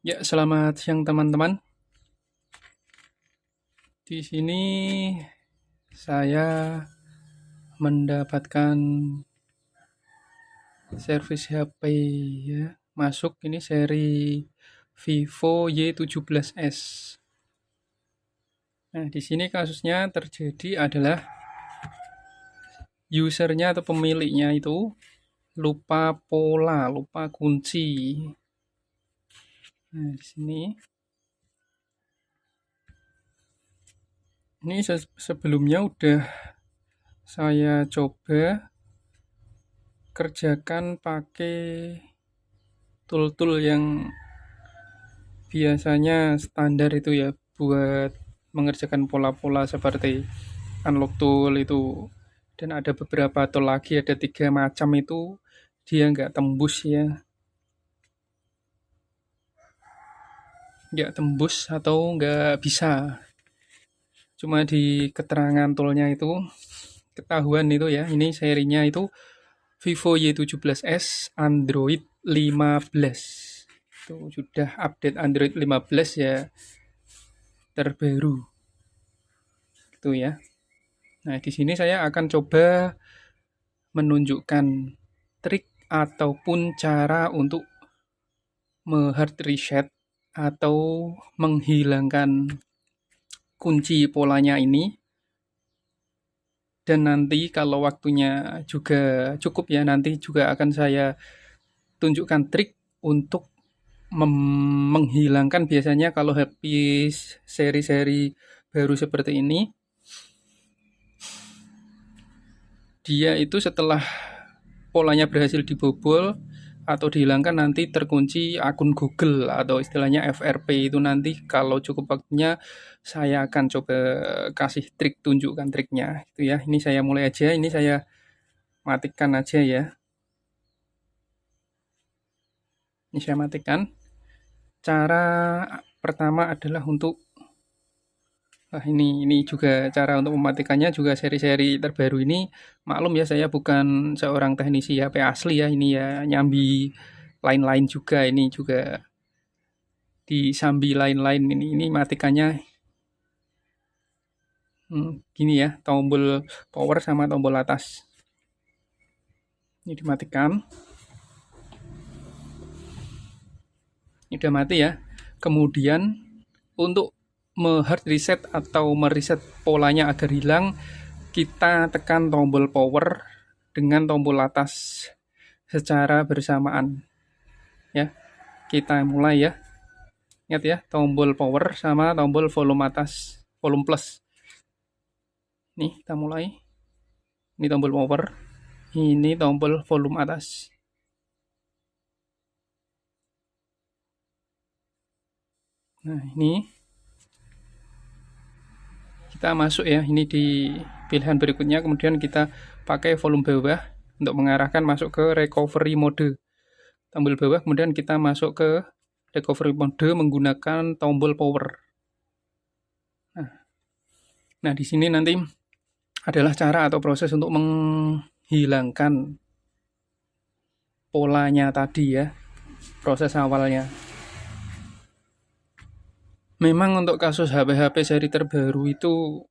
Ya, selamat siang teman-teman. Di sini saya mendapatkan servis HP ya. Masuk ini seri Vivo Y17s. Nah, di sini kasusnya terjadi adalah usernya atau pemiliknya itu lupa pola, lupa kunci. Nah, di sini ini sebelumnya udah saya coba kerjakan pakai tool-tool yang biasanya standar itu ya buat mengerjakan pola-pola seperti unlock tool itu, dan ada beberapa tool lagi, ada 3 macam itu dia nggak tembus atau nggak bisa. Cuma di keterangan toolnya itu ketahuan itu ya, ini serinya itu Vivo Y17s Android 15. Itu sudah update Android 15 ya, terbaru itu ya. Nah, di sini saya akan coba menunjukkan trik ataupun cara untuk hard reset atau menghilangkan kunci polanya ini, dan nanti kalau waktunya juga cukup ya, nanti juga akan saya tunjukkan trik untuk menghilangkan. Biasanya kalau habis seri-seri baru seperti ini, dia itu setelah polanya berhasil dibobol atau dihilangkan, nanti terkunci akun Google atau istilahnya FRP. Itu nanti kalau cukup waktunya saya akan coba kasih trik, tunjukkan triknya itu ya. Ini saya mulai aja, ini saya matikan aja ya. Ini saya matikan. Cara pertama adalah untuk ini juga cara untuk mematikannya, juga seri-seri terbaru ini. Maklum ya, saya bukan seorang teknisi HP asli ya, ini ya nyambi lain-lain juga, ini juga disambi lain-lain. Ini matikannya gini ya, tombol power sama tombol atas. Ini dimatikan. Ini udah mati ya. Kemudian untuk hard reset atau mereset polanya agar hilang, kita tekan tombol power dengan tombol atas secara bersamaan ya. Kita mulai ya. Ingat ya, tombol power sama tombol volume atas, volume plus. Nih, kita mulai. Ini tombol power, ini tombol volume atas. Nah, ini kita masuk ya, ini di pilihan berikutnya. Kemudian kita pakai volume bawah untuk mengarahkan masuk ke recovery mode. Tombol bawah, kemudian kita masuk ke recovery mode menggunakan tombol power. Nah, di sini nanti adalah cara atau proses untuk menghilangkan polanya tadi ya, proses awalnya. Memang untuk kasus HP-HP seri terbaru itu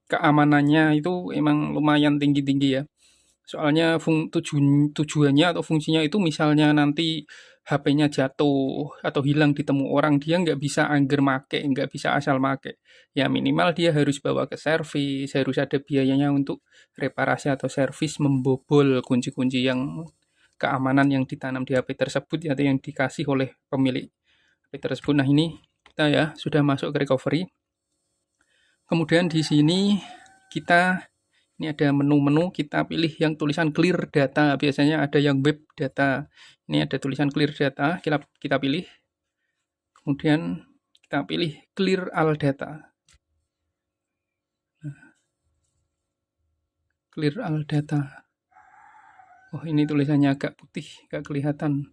keamanannya itu emang lumayan tinggi-tinggi ya. Soalnya tujuannya atau fungsinya itu, misalnya nanti HP-nya jatuh atau hilang ditemu orang, dia nggak bisa angger make, nggak bisa asal make. Ya minimal dia harus bawa ke servis, harus ada biayanya untuk reparasi atau servis, membobol kunci-kunci yang keamanan yang ditanam di HP tersebut atau yang dikasih oleh pemilik HP tersebut. Nah, ini kita ya sudah masuk ke recovery. Kemudian di sini kita, ini ada menu-menu, kita pilih yang tulisan clear data. Biasanya ada yang web data. Ini ada tulisan clear data, kita pilih. Kemudian kita pilih clear all data. Clear all data. Oh, ini tulisannya agak putih, agak kelihatan.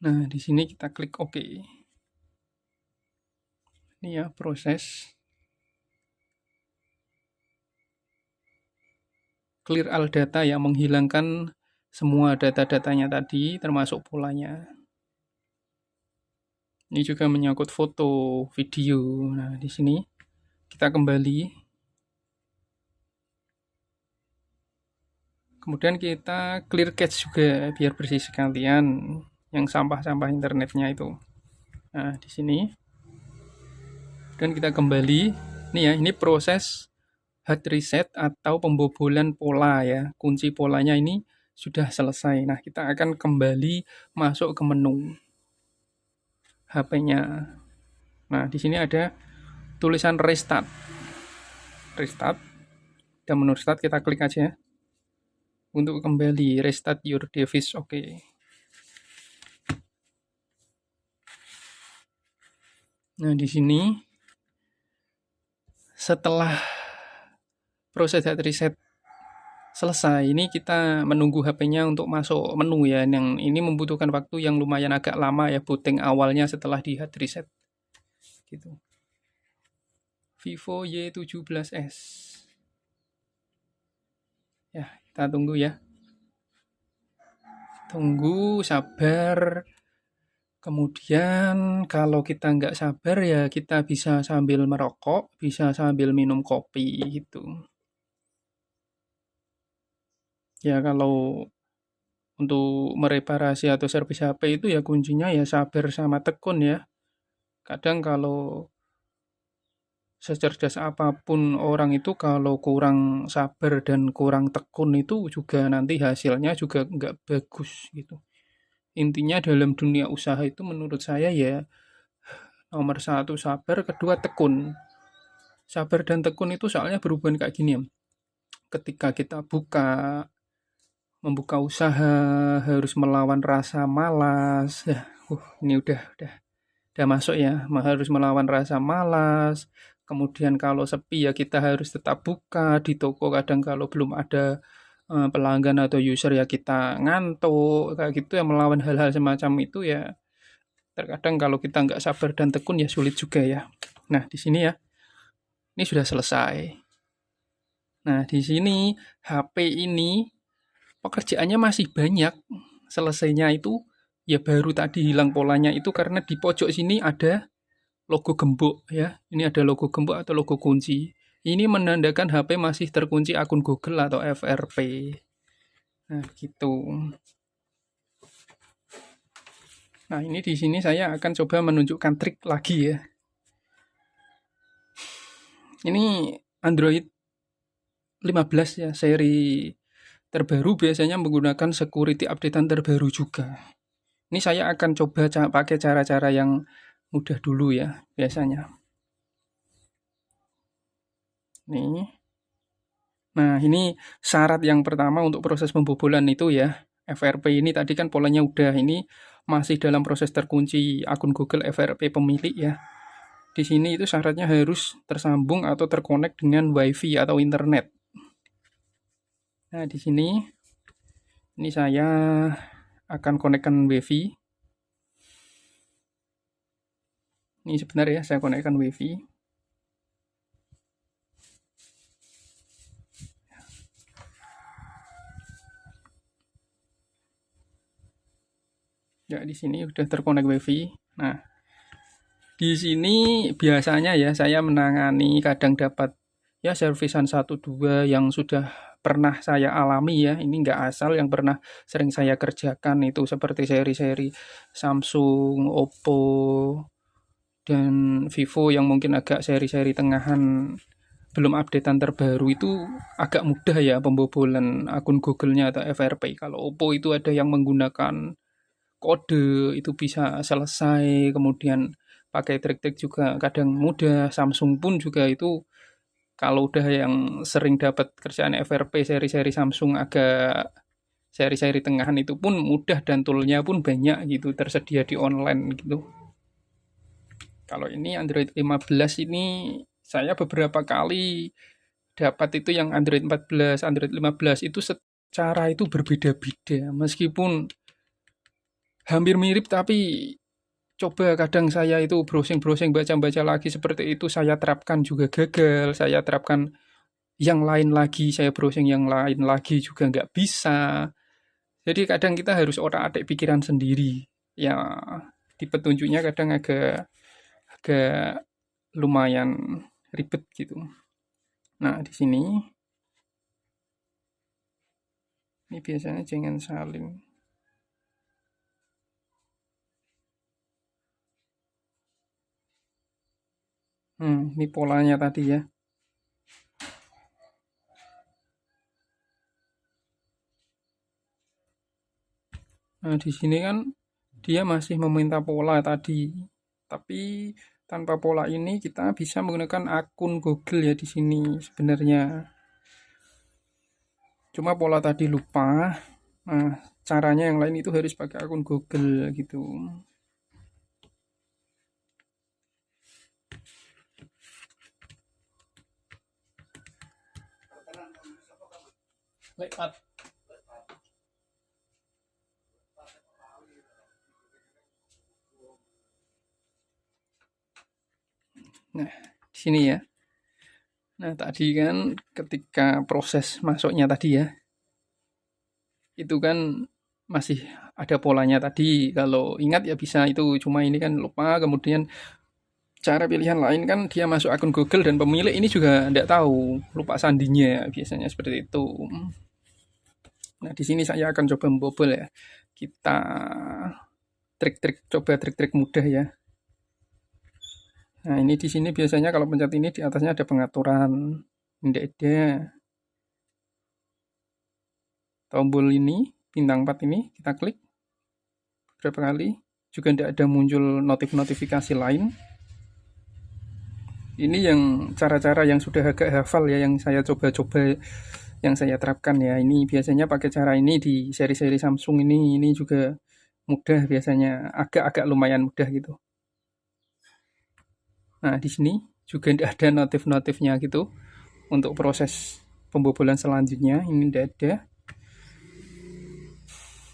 Nah, di sini kita klik OK. Ini ya proses clear all data yang menghilangkan semua data-datanya tadi, termasuk polanya. Ini juga menyangkut foto, video. Nah, di sini kita kembali. Kemudian kita clear cache juga biar bersih sekalian yang sampah-sampah internetnya itu. Nah, di sini dan kita kembali. Nih ya, ini proses hard reset atau pembobolan pola ya. Kunci polanya ini sudah selesai. Nah, kita akan kembali masuk ke menu HP-nya. Nah, di sini ada tulisan restart. Restart. Dan menu restart kita klik aja. Untuk kembali restart your device. Oke. Nah, di sini setelah proses hard reset selesai, ini kita menunggu HP-nya untuk masuk menu ya. Yang ini membutuhkan waktu yang lumayan agak lama ya, booting awalnya setelah di hard reset. Gitu. Vivo Y17s. Ya, kita tunggu ya. Tunggu, sabar. Kemudian kalau kita nggak sabar ya kita bisa sambil merokok, bisa sambil minum kopi gitu. Ya kalau untuk mereparasi atau servis HP itu ya kuncinya ya sabar sama tekun ya. Kadang kalau secerdas apapun orang itu kalau kurang sabar dan kurang tekun itu juga nanti hasilnya juga nggak bagus gitu. Intinya dalam dunia usaha itu menurut saya ya nomor satu sabar, kedua tekun. Sabar dan tekun itu soalnya berhubungan kayak gini ya. Ketika kita membuka usaha harus melawan rasa malas. Ya, ini udah masuk ya, harus melawan rasa malas. Kemudian kalau sepi ya kita harus tetap buka di toko. Kadang kalau belum ada pelanggan atau user ya kita ngantuk kayak gitu ya, melawan hal-hal semacam itu ya. Terkadang kalau kita nggak sabar dan tekun ya sulit juga ya. Nah di sini ya, ini sudah selesai. Nah di sini HP ini pekerjaannya masih banyak. Selesainya itu ya baru tadi hilang polanya itu karena di pojok sini ada logo gembok ya. Ini ada logo gembok atau logo kunci. Ini menandakan HP masih terkunci akun Google atau FRP. Nah, gitu. Nah, ini di sini saya akan coba menunjukkan trik lagi ya. Ini Android 15 ya, seri terbaru biasanya menggunakan security updatean terbaru juga. Ini saya akan coba pakai cara-cara yang mudah dulu ya, biasanya. Nih. Nah, ini syarat yang pertama untuk proses pembobolan itu ya. FRP ini tadi kan polanya udah, ini masih dalam proses terkunci akun Google FRP pemilik ya. Di sini itu syaratnya harus tersambung atau terkonek dengan WiFi atau internet. Nah, di sini ini saya akan konekkan WiFi. Ini sebentar ya, saya konekkan WiFi. Ya, di sini udah terkonek WiFi. Nah, di sini biasanya ya saya menangani kadang dapat ya servisan 1-2 yang sudah pernah saya alami ya. Ini nggak asal, yang pernah sering saya kerjakan itu seperti seri-seri Samsung, Oppo, dan Vivo yang mungkin agak seri-seri tengahan belum updatean terbaru itu agak mudah ya pembobolan akun Google-nya atau FRP. Kalau Oppo itu ada yang menggunakan kode itu bisa selesai, kemudian pakai trik-trik juga kadang mudah. Samsung pun juga itu kalau udah yang sering dapat kerjaan FRP seri-seri Samsung agak seri-seri tengahan itu pun mudah dan toolnya pun banyak gitu tersedia di online gitu. Kalau ini Android 15 ini saya beberapa kali dapat itu yang Android 14, Android 15 itu secara itu berbeda-beda. Meskipun hampir mirip tapi coba kadang saya itu browsing-browsing baca-baca lagi seperti itu saya terapkan juga gagal, saya terapkan yang lain lagi, saya browsing yang lain lagi juga nggak bisa. Jadi kadang kita harus otak-atik pikiran sendiri. Ya di petunjuknya kadang agak agak lumayan ribet gitu. Nah, di sini ini biasanya jangan salin. Ini polanya tadi ya. Nah, di sini kan dia masih meminta pola tadi. Tapi tanpa pola ini kita bisa menggunakan akun Google ya di sini sebenarnya. Cuma pola tadi lupa. Nah, caranya yang lain itu harus pakai akun Google gitu. Layout. Nah, di sini ya. Nah, tadi kan ketika proses masuknya tadi ya, itu kan masih ada polanya tadi. Kalau ingat ya bisa itu, cuma ini kan lupa. Kemudian cara pilihan lain kan dia masuk akun Google dan pemilik ini juga tidak tahu, lupa sandinya biasanya seperti itu. Nah, di sini saya akan coba membobol ya. Kita coba trik-trik mudah ya. Nah, ini di sini biasanya kalau pencet ini di atasnya ada pengaturan. Tidak ada. Tombol ini, bintang 4 ini, kita klik beberapa kali. Juga tidak ada muncul notifikasi lain. Ini yang cara-cara yang sudah agak hafal ya, yang saya coba-coba, yang saya terapkan ya. Ini biasanya pakai cara ini di seri-seri Samsung ini juga mudah biasanya, agak-agak lumayan mudah gitu. Nah, di sini juga tidak ada notif-notifnya gitu untuk proses pembobolan selanjutnya. Ini tidak ada.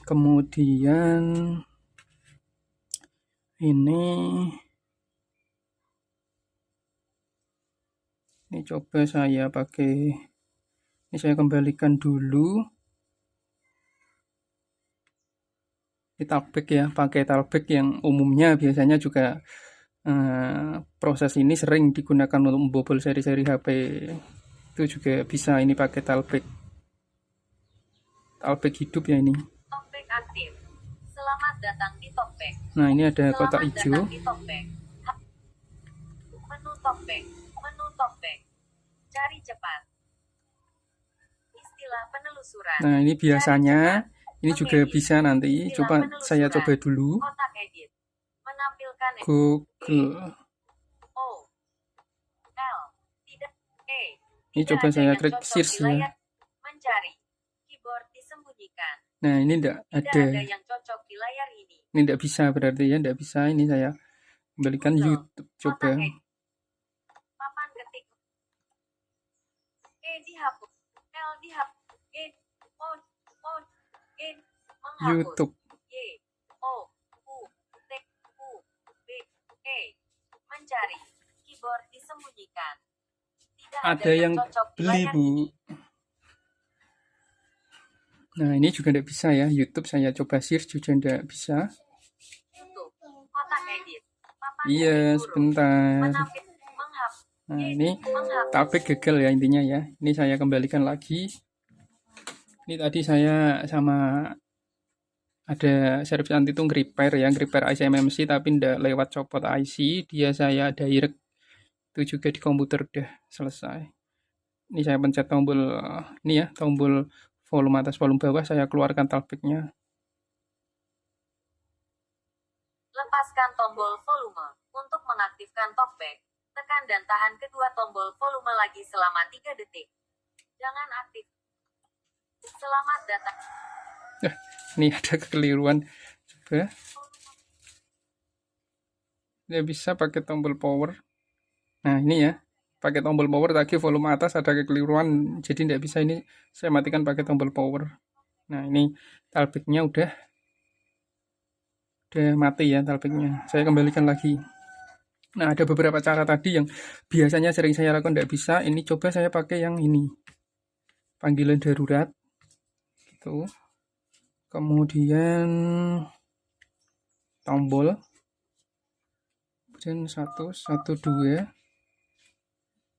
Kemudian ini coba saya pakai, ini saya kembalikan dulu. Ini talkback ya, pakai talkback yang umumnya biasanya juga proses ini sering digunakan untuk membobol seri-seri HP. Itu juga bisa ini pakai talkback hidup ya ini. Talkback aktif. Selamat datang di Talkback. Nah, ini ada kotak hijau. Menu Talkback. Menu Talkback. Cari cepat. Istilah penelusuran. Nah, ini biasanya ini juga bisa nanti. Coba saya coba dulu. Kotak edit. Menampilkan Google. O L tidak E. Ini coba saya klik search ya. Mencari. Keyboard disembunyikan. Nah, ini tidak ada yang cocok di layar ini. Ini tidak bisa berarti ya, tidak bisa. Ini saya kembalikan YouTube. Coba. Papan ketik. E dihapus. L dihapus. E O E menghapus. YouTube. Y O U T U B E mencari. Keyboard disembunyikan. Tidak ada yang beli Bu. Nah, ini juga tidak bisa ya. YouTube saya coba search juga tidak bisa. YouTube. Kotak edit. Papan iya, sebentar. Nah, ini talkback gagal ya intinya ya. Ini saya kembalikan lagi. Ini tadi saya sama ada servis anti itu nge-repair ya, nge-repair IC MMC tapi tidak lewat copot IC. Dia saya direct itu juga di komputer udah selesai. Ini saya pencet tombol ini ya, tombol volume atas volume bawah, saya keluarkan talkbacknya. Lepaskan tombol volume. Untuk mengaktifkan talkback, tekan dan tahan kedua tombol volume lagi selama 3 detik. Jangan aktif. Selamat datang. Ini ada kekeliruan. Coba. Dia bisa pakai tombol power. Nah, ini ya. Pakai tombol power tadi volume atas ada kekeliruan. Jadi tidak bisa, ini saya matikan pakai tombol power. Nah, ini talkbacknya udah mati ya talkbacknya. Saya kembalikan lagi. Nah, ada beberapa cara tadi yang biasanya sering saya lakukan tidak bisa. Ini coba saya pakai yang ini. Panggilan darurat. Gitu. Kemudian tombol kemudian 112.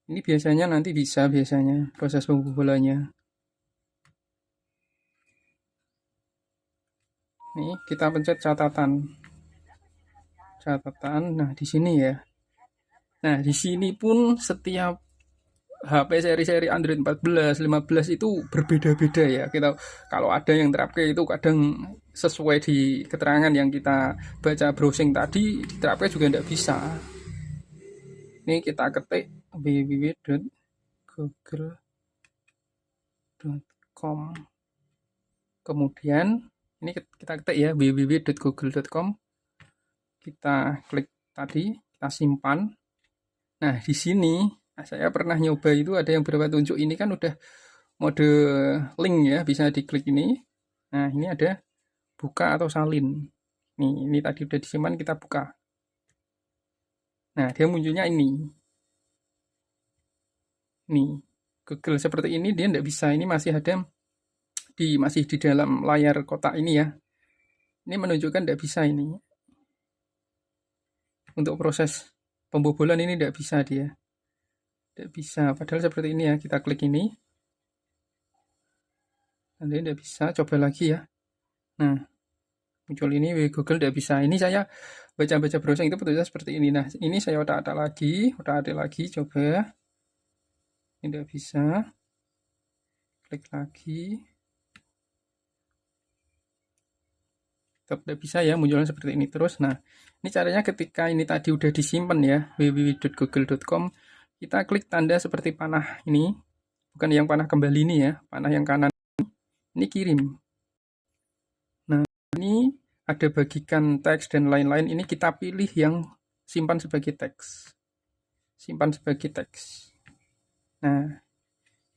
Ini biasanya nanti bisa biasanya proses pembobolannya. Nih kita pencet catatan. Nah di sini ya. Nah di sini pun setiap HP seri-seri Android 14, 15 itu berbeda-beda ya. Kita kalau ada yang terapke itu kadang sesuai di keterangan yang kita baca browsing tadi, diterapke juga tidak bisa. Ini kita ketik www.google.com. Kemudian ini kita ketik ya www.google.com. Kita klik tadi, kita simpan. Nah, di sini saya pernah nyoba itu ada yang berapa tunjuk ini kan udah mode link ya, bisa diklik ini. Nah, ini ada buka atau salin. Nih, ini tadi udah disimpan, kita buka. Nah, dia munculnya ini. Nih, Google seperti ini dia tidak bisa. Ini masih ada masih di dalam layar kotak ini ya. Ini menunjukkan tidak bisa ini. Untuk proses pembobolan ini tidak bisa dia. Tidak bisa. Padahal seperti ini ya. Kita klik ini. Nanti tidak bisa. Coba lagi ya. Nah, muncul ini Google tidak bisa. Ini saya baca-baca browsing itu betulnya seperti ini. Nah, ini saya otak-atik lagi, coba. Ini tidak bisa. Klik lagi. Tetap tidak bisa ya, munculnya seperti ini terus. Nah, ini caranya ketika ini tadi udah disimpan ya, www.google.com, kita klik tanda seperti panah ini. Bukan yang panah kembali ini ya, panah yang kanan. Ini kirim. Nah, ini ada bagikan teks dan lain-lain. Ini kita pilih yang simpan sebagai teks. Simpan sebagai teks. Nah,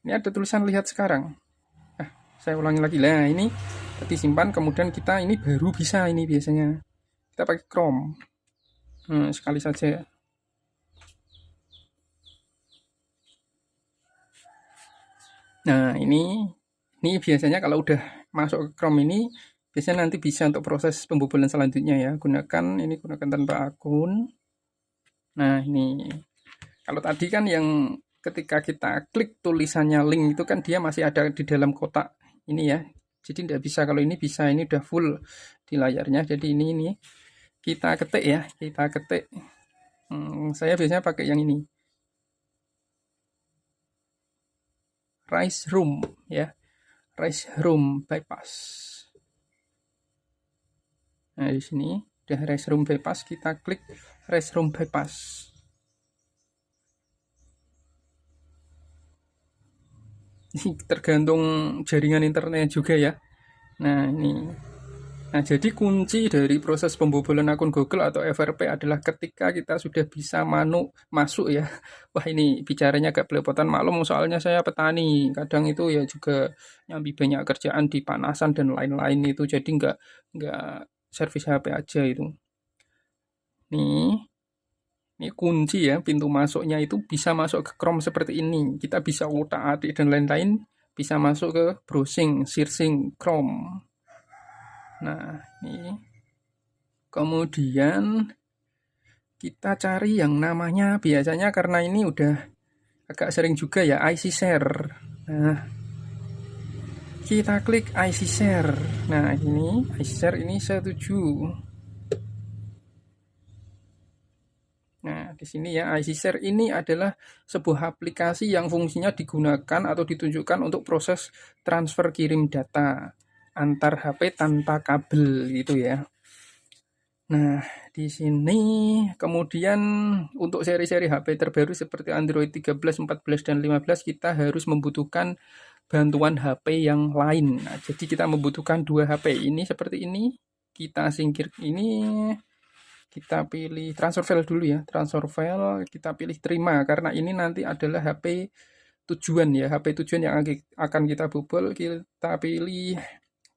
ini ada tulisan lihat sekarang. Saya ulangi lagi. Nah, ini disimpan, kemudian kita ini baru bisa ini biasanya. Kita pakai Chrome. Sekali saja. Nah, ini biasanya kalau udah masuk ke Chrome ini biasanya nanti bisa untuk proses pembobolan selanjutnya ya. Gunakan tanpa akun. Nah, ini kalau tadi kan yang ketika kita klik tulisannya link itu kan dia masih ada di dalam kotak ini ya. Jadi tidak bisa, kalau ini bisa, ini udah full di layarnya. Jadi ini kita ketik ya, saya biasanya pakai yang ini. Rise Room ya. Rise Room bypass. Nah, di sini udah Rise Room bypass, kita klik Rise Room bypass. Ini tergantung jaringan internet juga ya. Nah, ini. Nah, jadi kunci dari proses pembobolan akun Google atau FRP adalah ketika kita sudah bisa masuk ya. Wah, ini bicaranya agak belepotan, maklum soalnya saya petani. Kadang itu ya juga nyambi banyak kerjaan di panasan dan lain-lain itu. Jadi nggak servis HP aja itu. Ini kunci ya, pintu masuknya itu bisa masuk ke Chrome seperti ini. Kita bisa utak-atik dan lain-lain, bisa masuk ke browsing, searching Chrome. Nah, ini. Kemudian kita cari yang namanya, biasanya karena ini udah agak sering juga ya, IC Share. Nah, kita klik IC Share. Nah, ini IC Share ini setuju. Nah, di sini ya, IC Share ini adalah sebuah aplikasi yang fungsinya digunakan atau ditunjukkan untuk proses transfer kirim data antar HP tanpa kabel gitu ya. Nah, di sini kemudian untuk seri-seri HP terbaru seperti Android 13, 14, dan 15 kita harus membutuhkan bantuan HP yang lain. Nah, jadi kita membutuhkan dua HP ini seperti ini. Kita singkir ini, kita pilih transfer file dulu ya. Transfer file kita pilih terima karena ini nanti adalah HP tujuan ya. HP tujuan yang akan kita bobol, kita pilih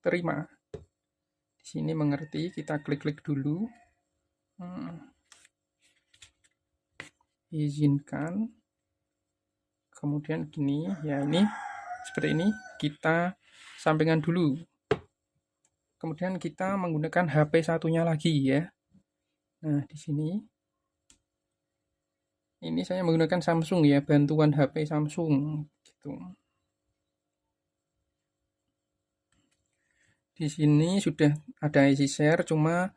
terima. Di sini mengerti, kita klik-klik dulu. Izinkan. Kemudian gini ya, ini seperti ini, kita sampingan dulu. Kemudian kita menggunakan HP satunya lagi ya. Nah, di sini Ini saya menggunakan Samsung ya, bantuan HP Samsung gitu. Di sini sudah ada easy share, cuma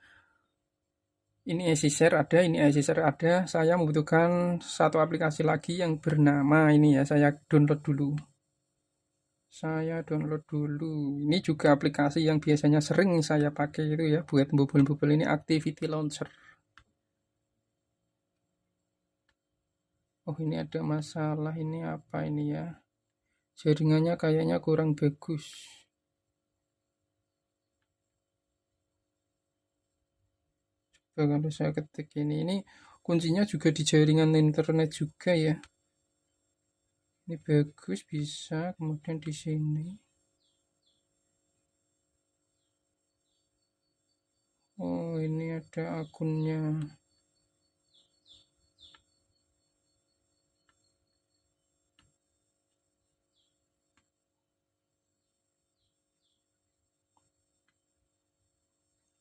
ini easy share ada, ini easy share ada. Saya membutuhkan satu aplikasi lagi yang bernama ini ya, saya download dulu. Ini juga aplikasi yang biasanya sering saya pakai itu ya, buat bubble-bubble ini, Activity Launcher. Oh, ini ada masalah, ini apa ini ya? Jaringannya kayaknya kurang bagus. Coba kalau saya ketik ini kuncinya juga di jaringan internet juga ya. Ini bagus, bisa, kemudian di sini. Oh, ini ada akunnya.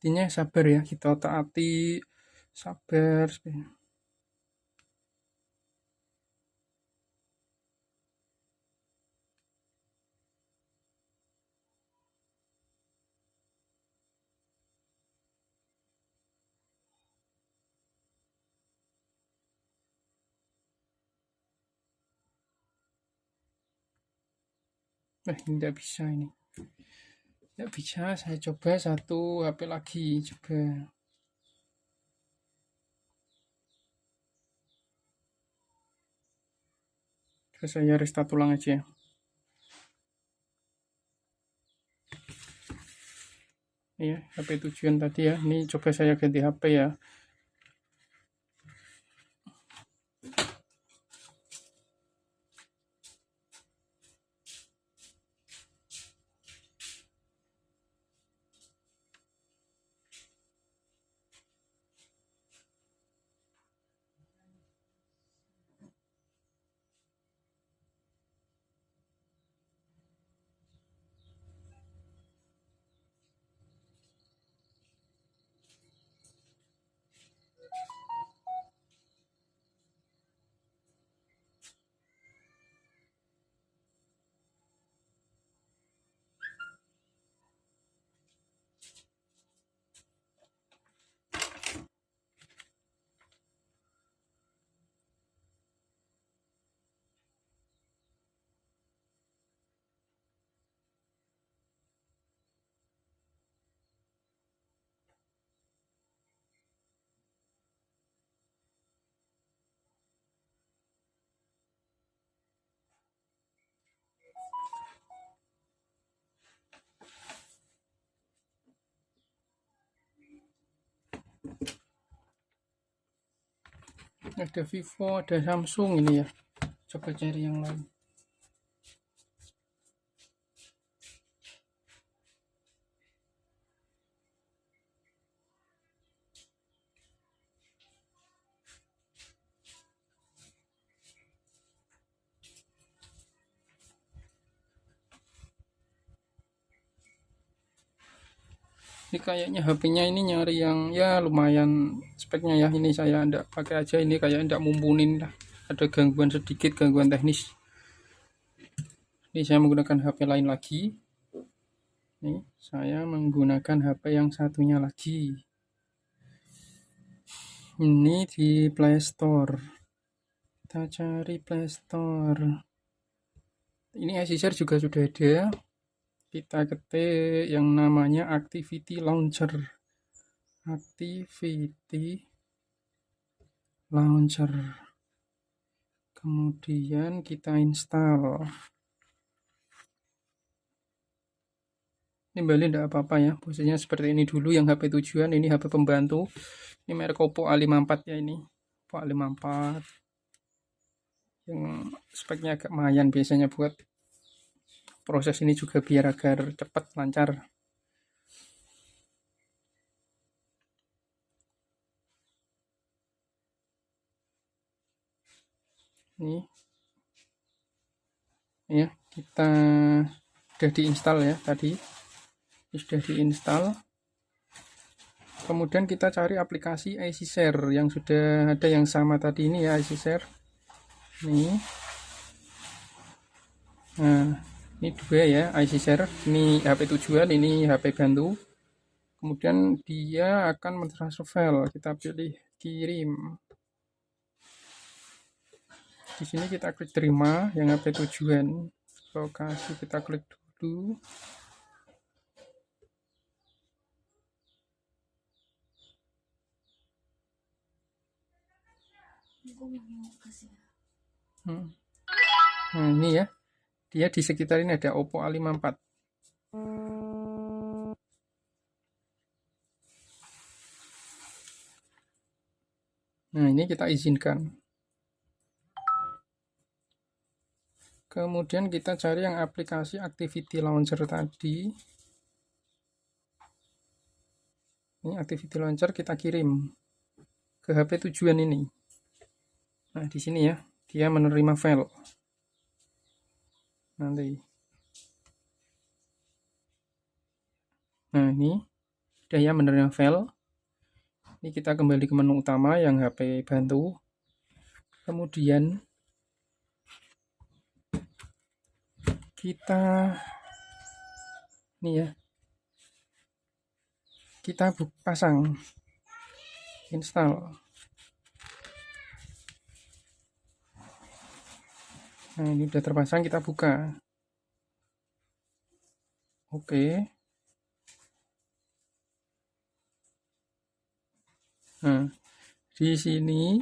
Intinya sabar ya, kita taati, sabar. Tidak bisa ini. Tidak bisa, saya coba satu HP lagi, coba. Terus saya restart ulang aja. Ya, HP tujuan tadi ya. Ini coba saya ganti HP ya. Ada Vivo, ada Samsung ini ya. Coba cari yang lain. Ini kayaknya HP-nya ini nyari yang ya lumayan speknya ya. Ini saya ndak pakai aja, ini kayak ndak mumpunin lah. Ada gangguan sedikit, gangguan teknis. Ini saya menggunakan HP lain lagi. Nih, saya menggunakan HP yang satunya lagi. Ini di Play Store. Kita cari Play Store. Ini Acer juga sudah ada. Kita ketik yang namanya Activity Launcher. Activity Launcher. Kemudian kita install. Ini balik tidak apa-apa ya, posisinya seperti ini dulu. Yang HP tujuan, ini HP pembantu. Ini merek Oppo A54 ya, ini Oppo A54 yang speknya agak lumayan biasanya buat proses ini juga biar agar cepat lancar. Ini ya, kita sudah diinstal ya tadi. Sudah diinstal. Kemudian kita cari aplikasi iShare yang sudah ada yang sama tadi ini ya, iShare. Nih. Nah, ini dua ya, iShare. Ini HP tujuan, ini HP bantu. Kemudian dia akan mentransfer file. Kita pilih kirim. Di sini kita klik terima yang HP tujuan. Lokasi kita klik dulu. Nah, ini ya. Dia di sekitar ini ada Oppo A54. Nah, ini kita izinkan. Kemudian kita cari yang aplikasi Activity Launcher tadi. Ini Activity Launcher kita kirim ke HP tujuan ini. Nah, di sini ya, dia menerima file. Nanti. Nah, ini sudah ya menerima file. Ini kita kembali ke menu utama yang HP bantu. Kemudian kita ini ya. Kita pasang install. Nah, ini udah terpasang, kita buka. Oke. Nah, di sini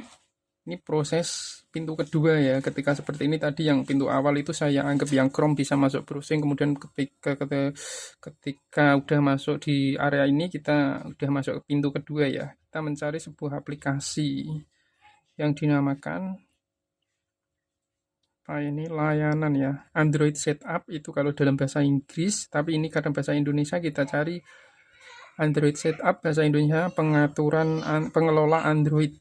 ini proses pintu kedua ya. Ketika seperti ini tadi yang pintu awal itu saya anggap yang Chrome bisa masuk browsing, kemudian ketika udah masuk di area ini kita udah masuk ke pintu kedua ya. Kita mencari sebuah aplikasi yang dinamakan ini layanan ya, Android Setup itu kalau dalam bahasa Inggris, tapi ini karena bahasa Indonesia kita cari Android Setup, bahasa Indonesia pengaturan pengelola Android,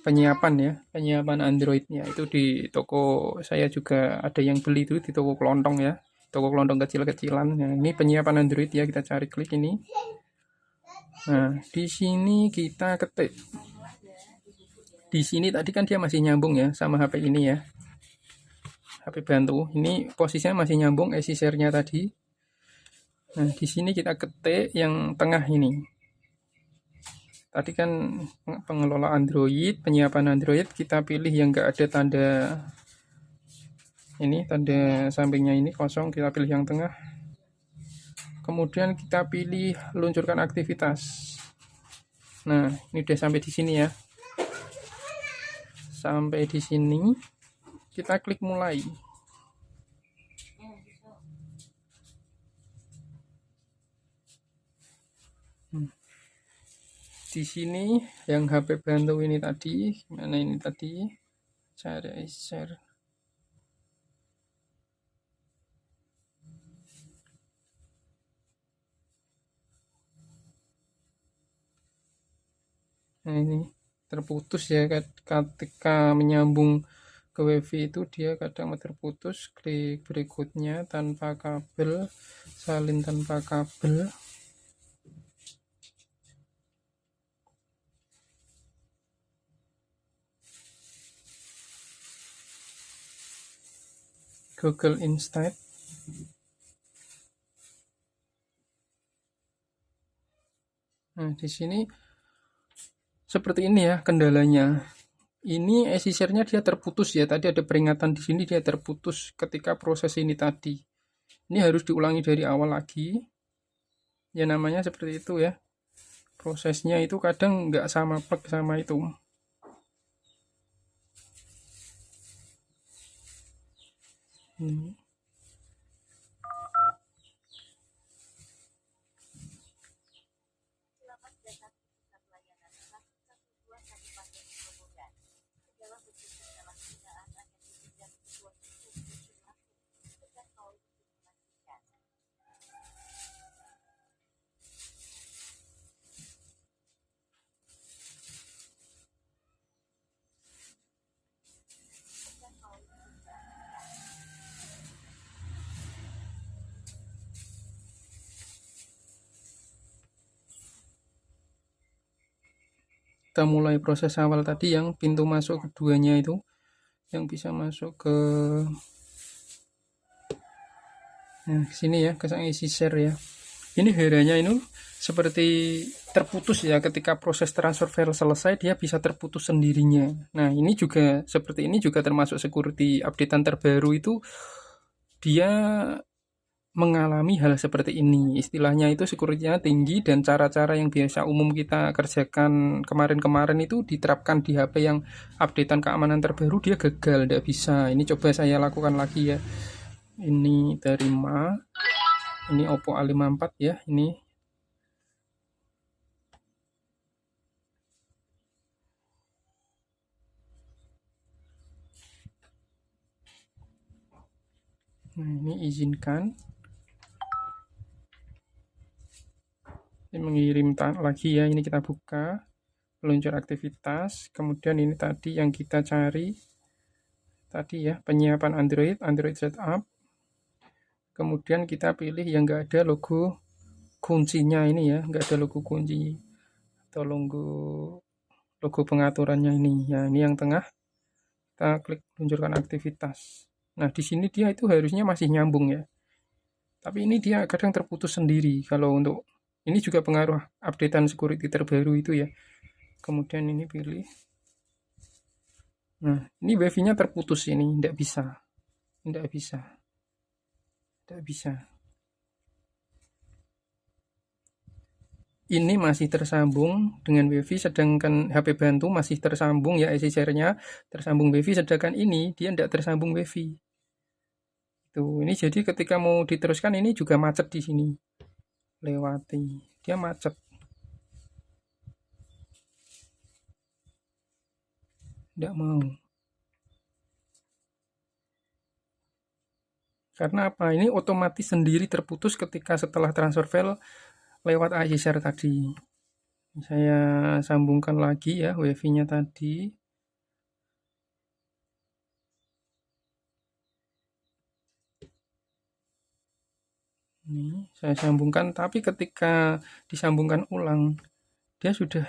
penyiapan Androidnya itu di toko. Saya juga ada yang beli itu di toko kelontong ya, toko kelontong kecil-kecilan. Nah, ini penyiapan Android ya, kita cari, klik ini. Nah, di sini kita ketik. Di sini tadi kan dia masih nyambung ya sama HP ini ya, HP bantu. Ini posisinya masih nyambung iShare-nya tadi. Nah, di sini kita ketik yang tengah ini. Tadi kan pengelola Android, penyiapan Android, kita pilih yang enggak ada tanda ini, tanda sampingnya ini kosong, kita pilih yang tengah. Kemudian kita pilih luncurkan aktivitas. Nah, ini udah sampai di sini ya. Sampai di sini kita klik mulai. Di sini yang HP bantu ini tadi, mana ini tadi? Cari share. Nah, ini terputus ya ketika menyambung ke WiFi itu dia kadang terputus. Klik berikutnya tanpa kabel, salin tanpa kabel. Google Insight. Nah, di sini seperti ini ya kendalanya. Ini iShare-nya dia terputus ya. Tadi ada peringatan di sini dia terputus ketika proses ini tadi. Ini harus diulangi dari awal lagi. Ya namanya seperti itu ya. Prosesnya itu kadang nggak sama plek sama itu. kita mulai proses awal tadi yang pintu masuk keduanya itu, yang bisa masuk ke sini ya, ke isi share ya. Ini heranya ini seperti terputus ya, ketika proses transfer file selesai dia bisa terputus sendirinya. Nah, ini juga seperti ini juga termasuk security updatean terbaru itu dia mengalami hal seperti ini. Istilahnya itu security-nya tinggi dan cara-cara yang biasa umum kita kerjakan kemarin-kemarin itu diterapkan di HP yang updatean keamanan terbaru dia gagal, tidak bisa. Ini coba saya lakukan lagi ya. Ini dari ini Oppo A54 ya, ini. Nah, ini izinkan. Ini mengirim lagi ya, ini kita buka peluncur aktivitas, kemudian ini tadi yang kita cari tadi ya, penyiapan Android setup, kemudian kita pilih yang enggak ada logo kuncinya ini ya, enggak ada logo kunci atau logo pengaturannya ini ya, ini yang tengah kita klik luncurkan aktivitas. Nah, di sini dia itu harusnya masih nyambung ya, tapi ini dia kadang terputus sendiri. Kalau untuk ini juga pengaruh updatean security terbaru itu ya. Kemudian ini pilih. Nah, ini wifi-nya terputus ini, tidak bisa. Tidak bisa. Tidak bisa. Ini masih tersambung dengan wifi, sedangkan HP bantu masih tersambung ya, IC share-nya tersambung wifi, sedangkan ini dia tidak tersambung wifi. Tuh, ini jadi ketika mau diteruskan ini juga macet di sini. Lewati. Dia macet. Tidak mau. Karena apa? Ini otomatis sendiri terputus ketika setelah transfer file lewat IC share tadi. Saya sambungkan lagi ya wifi-nya tadi. Ini saya sambungkan, tapi ketika disambungkan ulang dia sudah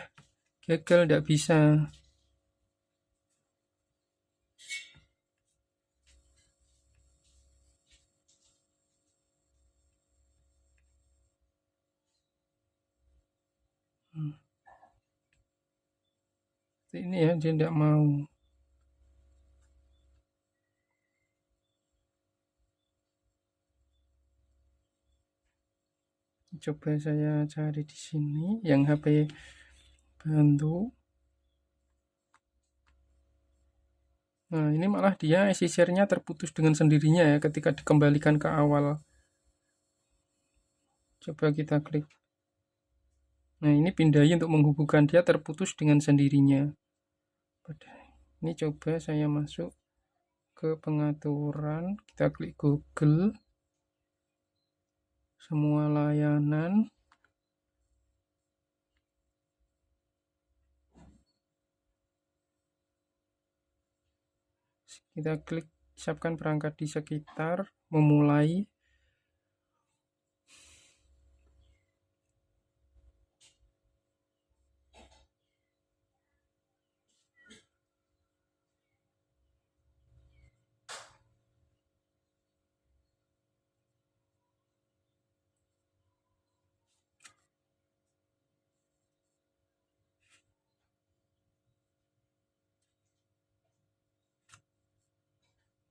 gagal, tidak bisa. Ini ya, dia tidak mau. Coba saya cari di sini yang HP bantu. Nah, ini malah dia IC share-nya terputus dengan sendirinya ya ketika dikembalikan ke awal. Coba kita klik. Nah, ini pindai untuk menghubungkan, dia terputus dengan sendirinya. Ini coba saya masuk ke pengaturan, kita klik Google, semua layanan. Kita klik siapkan perangkat di sekitar, memulai.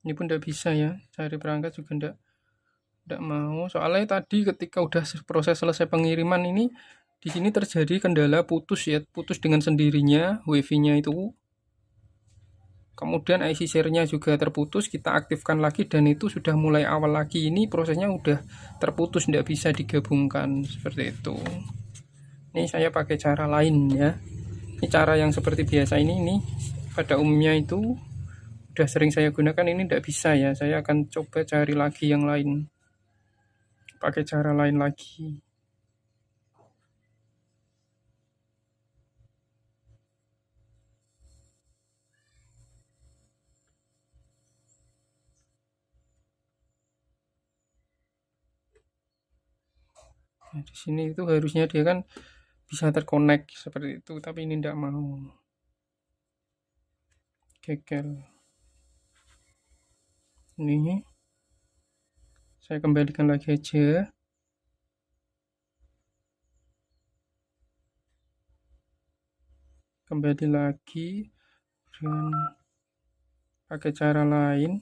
Ini pun tidak bisa ya, cari perangkat juga tidak mau. Soalnya tadi ketika udah proses selesai pengiriman ini, di sini terjadi kendala putus ya, putus dengan sendirinya wifi-nya itu. Kemudian IC share-nya juga terputus, kita aktifkan lagi dan itu sudah mulai awal lagi. Ini prosesnya udah terputus, tidak bisa digabungkan seperti itu. Ini saya pakai cara lain ya. Ini cara yang seperti biasa ini pada umumnya itu udah sering saya gunakan, ini tidak bisa ya. Saya akan coba cari lagi yang lain. Pakai cara lain lagi. Nah, di sini itu harusnya dia kan bisa terkonek seperti itu, tapi ini tidak mau, gagal. Ini saya kembalikan lagi aja. Kembali lagi dengan pakai cara lain.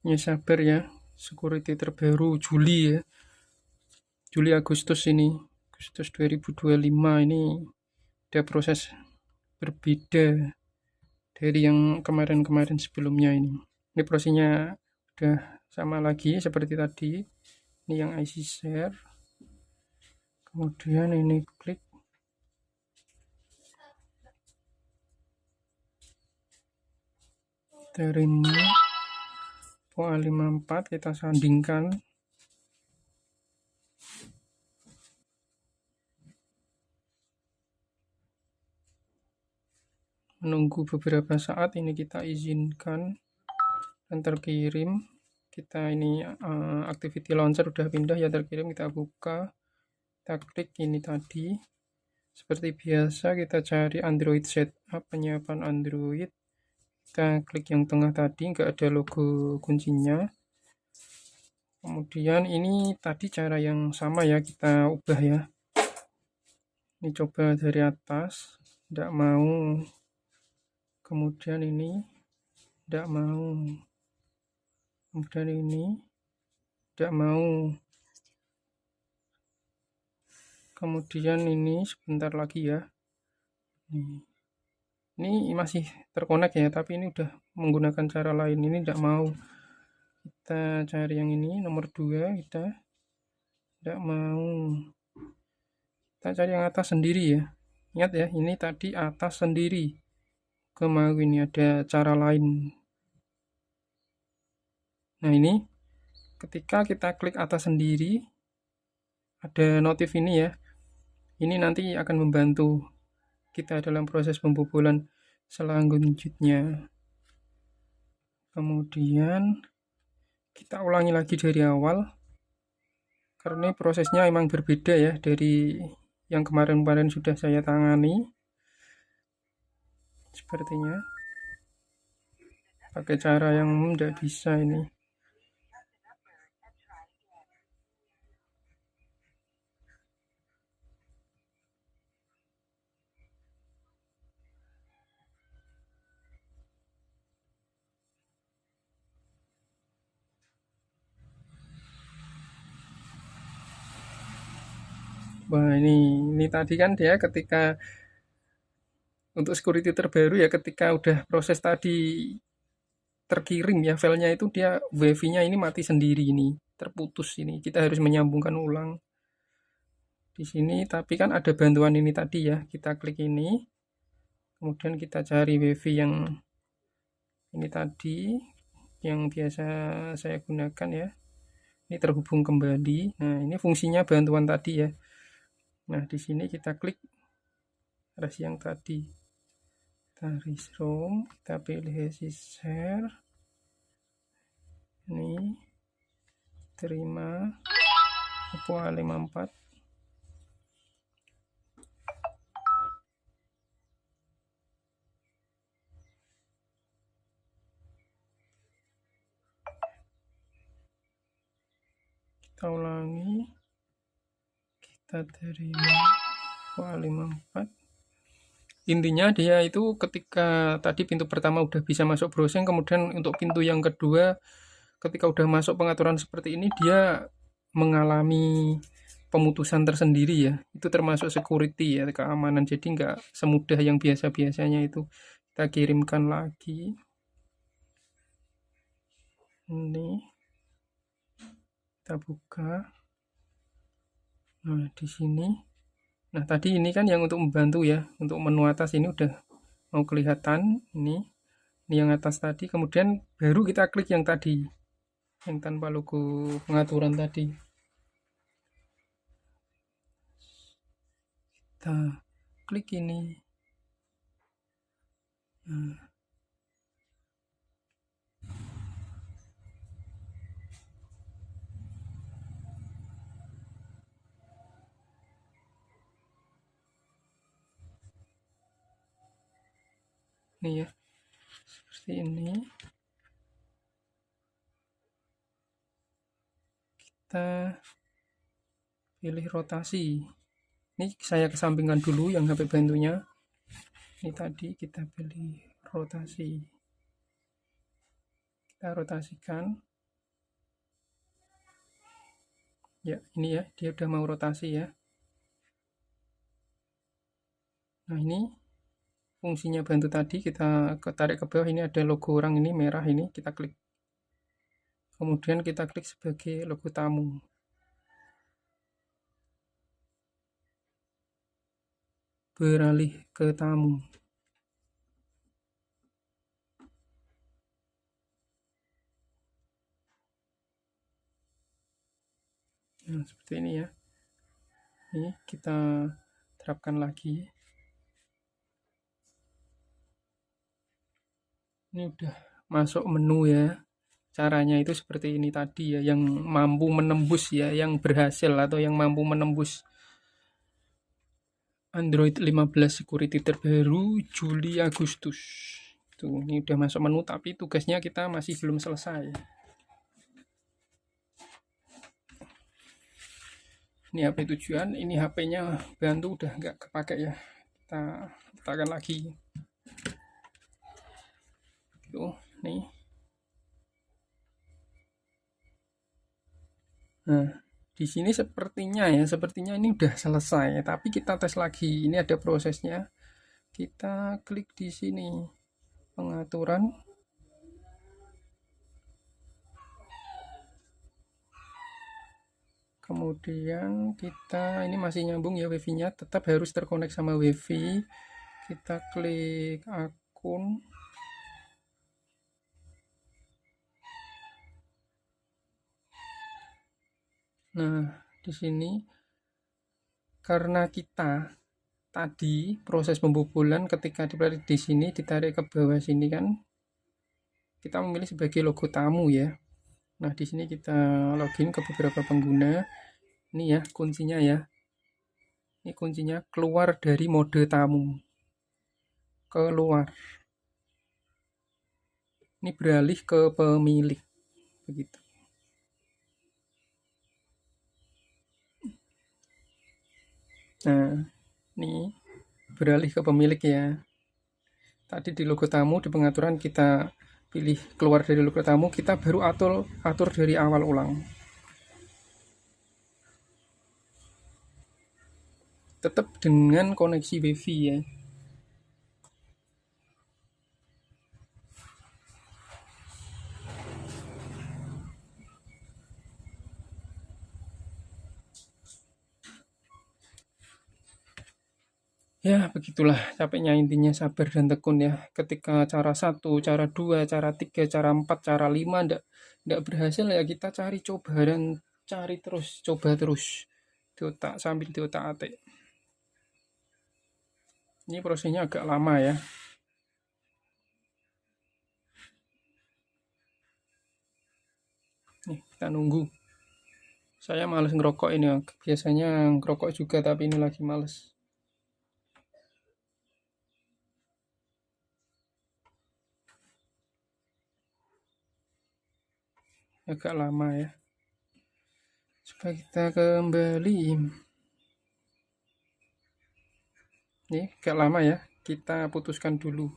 Ya sabar ya, security terbaru Juli ya. Juli Agustus ini. Agustus 2025 ini ada proses berbeda dari yang kemarin-kemarin sebelumnya ini. Ini prosesnya udah sama lagi seperti tadi. Ini yang IC share. Kemudian ini klik terima POA 54, kita sandingkan. Menunggu beberapa saat, ini kita izinkan dan terkirim. Kita ini activity launcher udah pindah ya, terkirim. Kita buka, kita klik ini tadi. Seperti biasa kita cari Android setup, penyiapan Android. Kita klik yang tengah tadi, nggak ada logo kuncinya. Kemudian ini tadi cara yang sama ya, kita ubah ya. Ini coba dari atas, tidak mau. Kemudian ini tidak mau. Kemudian ini tidak mau. Kemudian ini sebentar lagi ya. Ini masih terkonek ya, tapi ini udah menggunakan cara lain. Ini tidak mau. Kita cari yang ini, nomor 2, kita tidak mau. Kita cari yang atas sendiri ya. Ingat ya, ini tadi atas sendiri. Mau ini ada cara lain. Nah ini, ketika kita klik atas sendiri, ada notif ini ya. Ini nanti akan membantu kita dalam proses pembobolan selanjutnya. Kemudian kita ulangi lagi dari awal, karena prosesnya emang berbeda ya dari yang kemarin-kemarin sudah saya tangani. Sepertinya pakai cara yang tidak bisa ini. Wah ini tadi kan dia ketika untuk security terbaru ya, ketika udah proses tadi terkirim ya filenya itu, dia wifi-nya ini mati sendiri, ini terputus, ini kita harus menyambungkan ulang di sini. Tapi kan ada bantuan ini tadi ya, kita klik ini, kemudian kita cari wifi yang ini tadi yang biasa saya gunakan ya. Ini terhubung kembali. Nah ini fungsinya bantuan tadi ya. Nah di sini kita klik versi yang tadi, kita restore, kita pilih share, ini terima POA 54. Kita ulangi, kita terima POA 54. Intinya dia itu ketika tadi pintu pertama udah bisa masuk browsing, kemudian untuk pintu yang kedua ketika udah masuk pengaturan seperti ini, dia mengalami pemutusan tersendiri ya. Itu termasuk security ya, keamanan. Jadi nggak semudah yang biasa-biasanya itu. Kita kirimkan lagi. Ini kita buka. Nah di sini. Nah tadi ini kan yang untuk membantu ya, untuk menu atas ini udah mau kelihatan ini. Ini yang atas tadi, kemudian baru kita klik yang tadi, yang tanpa logo pengaturan tadi. Kita klik ini. Nah, ini ya, seperti ini. Kita pilih rotasi. Ini saya kesampingkan dulu yang HP bantunya. Ini tadi kita pilih rotasi. Kita rotasikan. Ya, ini ya, dia udah mau rotasi ya. Nah, ini fungsinya bantu tadi, kita tarik ke bawah, ini ada logo orang ini merah ini, kita klik. Kemudian kita klik sebagai logo tamu. Beralih ke tamu. Nah, seperti ini ya. Ini kita terapkan lagi. Ini udah masuk menu ya. Caranya itu seperti ini tadi ya, yang mampu menembus ya, yang berhasil atau yang mampu menembus Android 15 security terbaru Juli Agustus. Tuh, ini udah masuk menu tapi tugasnya kita masih belum selesai. Ini HP tujuan, ini HP-nya bantu udah nggak kepake ya. Kita letakkan lagi. Tuh, nih. Nah, di sini sepertinya ini udah selesai, tapi kita tes lagi. Ini ada prosesnya. Kita klik di sini, pengaturan. Kemudian kita ini masih nyambung ya wifi-nya, tetap harus terkonek sama wifi. Kita klik akun. Nah, di sini karena kita tadi proses pembobolan ketika di sini ditarik ke bawah sini kan, kita memilih sebagai logo tamu ya. Nah, di sini kita login ke beberapa pengguna. Ini ya kuncinya ya. Ini kuncinya keluar dari mode tamu. Keluar. Ini beralih ke pemilik. Begitu. Nah, ini beralih ke pemilik ya. Tadi di logo tamu di pengaturan kita pilih keluar dari logo tamu, kita baru atur dari awal ulang. Tetap dengan koneksi wifi ya. Ya, begitulah capeknya, intinya sabar dan tekun ya. Ketika cara 1, cara 2, cara 3, cara 4, cara 5 ndak berhasil ya kita cari coba dan cari terus, coba terus. Diotak sambil diotak-atik. Ini prosesnya agak lama ya. Nih, kita nunggu. Saya males ngerokok ini ya. Biasanya ngerokok juga tapi ini lagi males. Agak lama ya. Coba kita kembali. Nih, agak lama ya. Kita putuskan dulu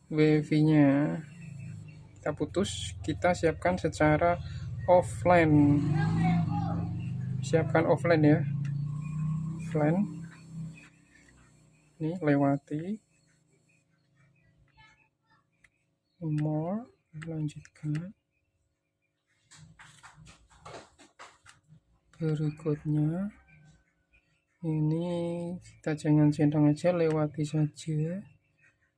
wifi-nya. Kita putus, kita siapkan secara offline. Siapkan offline ya. Offline. Ini lewati. More, lanjutkan. Berikutnya ini kita jangan centang aja, lewati saja.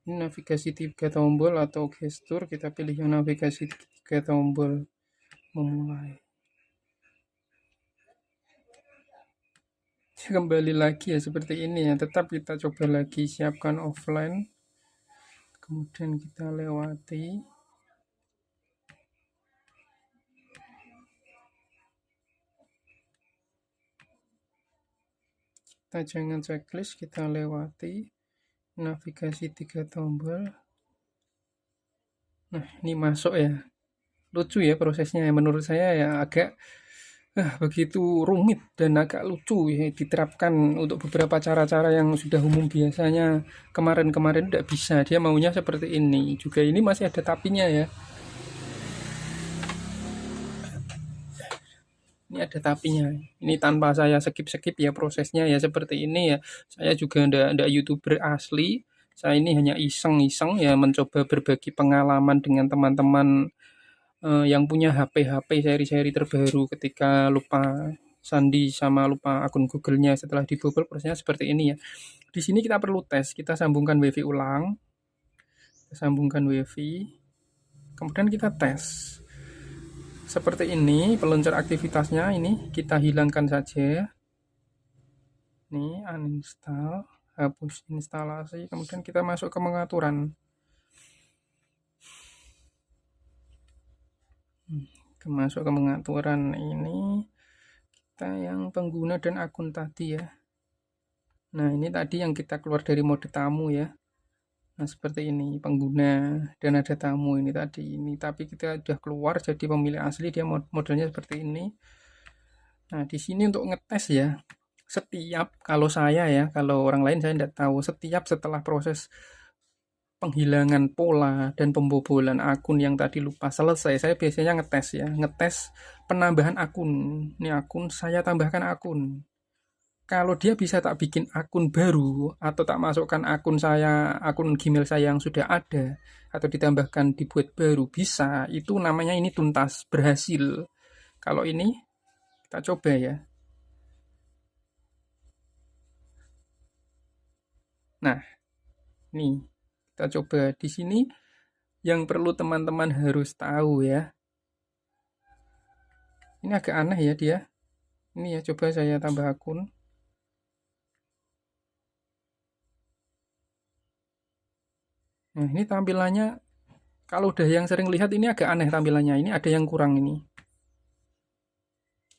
Ini navigasi 3 tombol atau gestur, kita pilih yang navigasi 3 tombol memulai. Kembali lagi ya seperti ini ya, tetap kita coba lagi siapkan offline, kemudian kita lewati. Kita jangan checklist, kita lewati navigasi 3 tombol. Nah, ini masuk ya. Lucu ya prosesnya ya, menurut saya ya agak begitu rumit dan agak lucu ya, diterapkan untuk beberapa cara-cara yang sudah umum biasanya kemarin-kemarin tidak bisa, dia maunya seperti ini juga. Ini masih ada tapinya ya, ini ada tapinya, ini tanpa saya skip-skip ya prosesnya ya seperti ini ya. Saya juga ndak YouTuber asli, saya ini hanya iseng-iseng ya, mencoba berbagi pengalaman dengan teman-teman yang punya HP seri-seri terbaru ketika lupa sandi sama lupa akun Google-nya. Setelah dibobol prosesnya seperti ini ya. Di sini kita perlu tes, kita sambungkan WiFi ulang, kita sambungkan WiFi, kemudian kita tes. Seperti ini peluncar aktivitasnya, ini kita hilangkan saja. Ini uninstall, hapus instalasi, kemudian kita masuk ke pengaturan. Masuk ke pengaturan ini, kita yang pengguna dan akun tadi ya. Nah, ini tadi yang kita keluar dari mode tamu ya. Nah, seperti ini, pengguna dan ada tamu ini tadi. Ini tapi kita sudah keluar jadi pemilik asli, dia modelnya seperti ini. Nah, di sini untuk ngetes ya. Setiap kalau saya ya, kalau orang lain saya tidak tahu, setiap setelah proses penghilangan pola dan pembobolan akun yang tadi lupa selesai, saya biasanya ngetes ya, ngetes penambahan akun. Ini akun saya tambahkan akun. Kalau dia bisa tak bikin akun baru atau tak masukkan akun saya, akun Gmail saya yang sudah ada atau ditambahkan dibuat baru, bisa. Itu namanya ini tuntas, berhasil. Kalau ini kita coba ya. Nah, ini kita coba di sini yang perlu teman-teman harus tahu ya. Ini agak aneh ya dia. Ini ya, coba saya tambah akun. Nah, ini tampilannya kalau udah yang sering lihat ini agak aneh tampilannya. Ini ada yang kurang ini.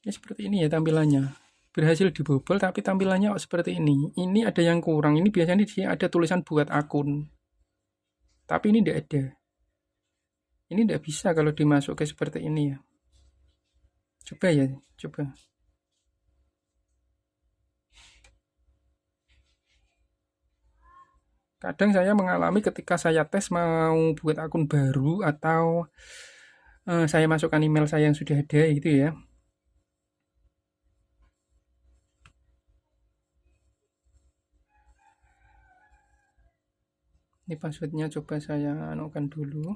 Ini seperti ini ya tampilannya. Berhasil dibobol tapi tampilannya seperti ini. Ini ada yang kurang. Ini biasanya di sini ada tulisan buat akun. Tapi ini tidak ada. Ini tidak bisa kalau dimasukin seperti ini ya. Coba ya, coba. Kadang saya mengalami ketika saya tes mau buat akun baru atau saya masukkan email saya yang sudah ada gitu ya. Ini passwordnya coba saya anukan dulu.